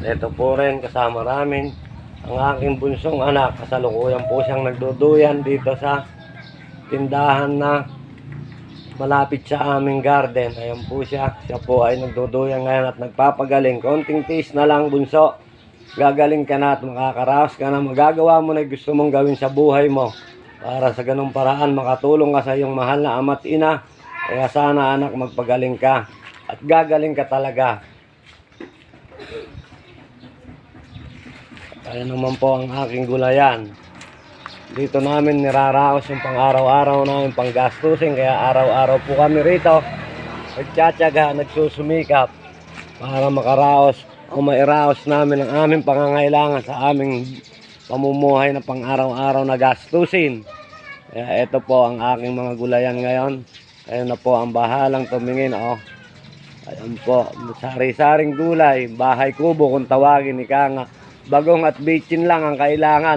ito po rin kasama namin ang aking bunsong anak. Kasalukuyan po siyang nagduduyan dito sa tindahan na malapit sa aming garden. Ayan po siya. Siya po ay nagduduyan ngayon at nagpapagaling. Konting tiis na lang, bunso. Gagaling ka na at makakaraos ka na. Magagawa mo na gusto mong gawin sa buhay mo. Para sa ganung paraan makatulong ka sa iyong mahal na ama't ina. Kaya sana anak, magpagaling ka. At gagaling ka talaga. Ayan naman po ang aking gulayan. Dito namin niraraos yung pang-araw-araw namin panggastusin. Kaya araw-araw po kami rito nagtsatsaga, nagsusumikap para makaraos o mairaos namin ang aming pangangailangan sa aming pamumuhay na pang-araw-araw na gastusin. Kaya ito po ang aking mga gulayan ngayon. Kayo na po ang bahalang tumingin. Ayan po, sari-saring gulay, bahay kubo kung tawagin, ika nga. Bagong at bitchin lang ang kailangan.